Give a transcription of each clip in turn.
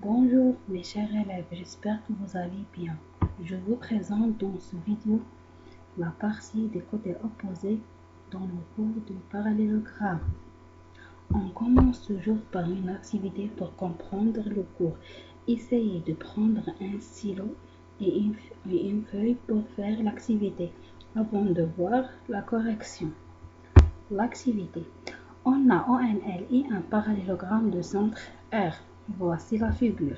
Bonjour mes chers élèves, j'espère que vous allez bien. Je vous présente dans cette vidéo la partie des côtés opposés dans le cours de parallélogramme. On commence toujours par une activité pour comprendre le cours. Essayez de prendre un stylo et une feuille pour faire l'activité avant de voir la correction. L'activité. On a ONLI un parallélogramme de centre R. Voici la figure.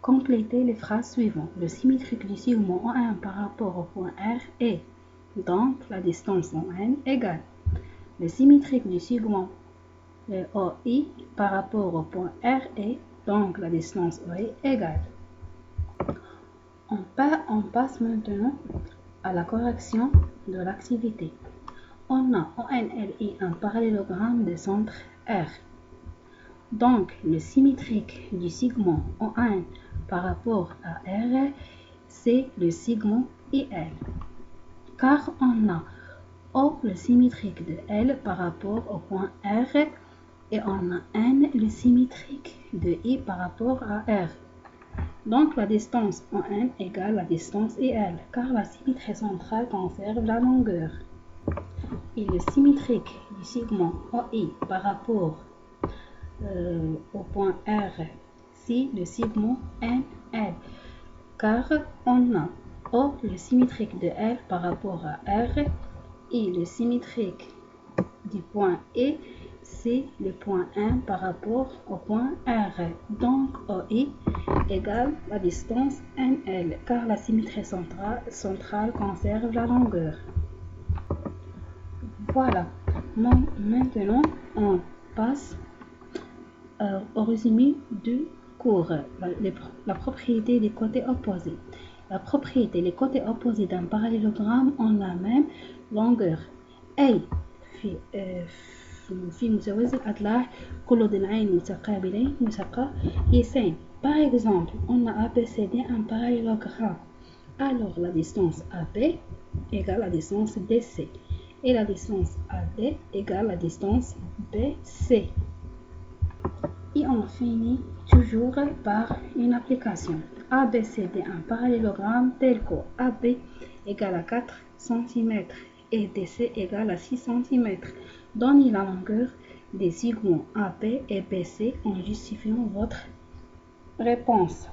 Complétez les phrases suivantes. Le symétrique du segment ON par rapport au point R est, donc la distance ON égale. Le symétrique du segment OI par rapport au point R est, donc la distance OI égale. On passe maintenant à la correction de l'activité. On a ONLI un parallélogramme de centre R. Donc, le symétrique du segment ON par rapport à R, c'est le segment IL. Car on a O, le symétrique de L par rapport au point R, et on a N, le symétrique de I par rapport à R. Donc, la distance ON égale la distance IL, car la symétrie centrale conserve la longueur. Et le symétrique du segment OI par rapport au point R, c'est le segment NL, car on a O, le symétrique de L par rapport à R, et le symétrique du point E, c'est le point 1 par rapport au point R. Donc, OI égale la distance NL, car la symétrie centrale conserve la longueur. Voilà. Maintenant, on passe au résumé du cours. La propriété des côtés opposés. La propriété des côtés opposés d'un parallélogramme ont la même longueur. أي في متوازي الأضلاع كل ضلعين متقابلين متقايسين. Par exemple, on a ABCD un parallélogramme. Alors la distance AB égale la distance DC et la distance AD égale la distance BC. Et on finit toujours par une application. ABCD un parallélogramme tel que AB égale à 4 cm et DC égale à 6 cm. Donnez la longueur des segments AB et BC en justifiant votre réponse.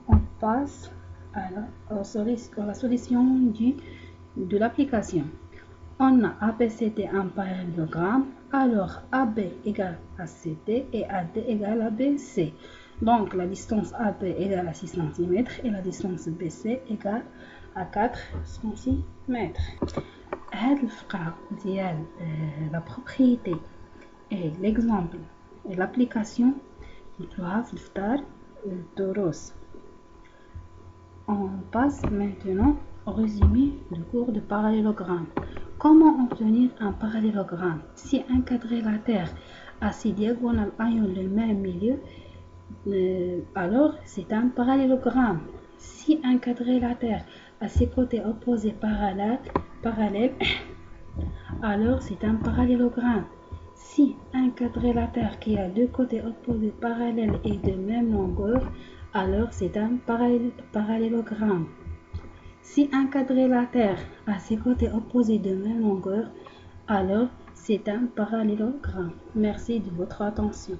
On passe à la solution de l'application. On a ABCD un parallélogramme, alors AB égale à CD et AD égale à BC. Donc la distance AB égale à 6 cm et la distance BC égale à 4 cm. هذه الفقرة ديال la propriété et l'exemple et l'application نتلوها في الدفتر الدروس. On passe maintenant au résumé du cours de parallélogramme. Comment obtenir un parallélogramme? Si un quadrilatère a ses diagonales ayant le même milieu, alors c'est un parallélogramme. Si un quadrilatère a ses côtés opposés parallèles, alors c'est un parallélogramme. Si un quadrilatère qui a deux côtés opposés parallèles et de même longueur, alors c'est un parallélogramme. Si un quadrilatère a ses côtés opposés de même longueur, alors c'est un parallélogramme. Merci de votre attention.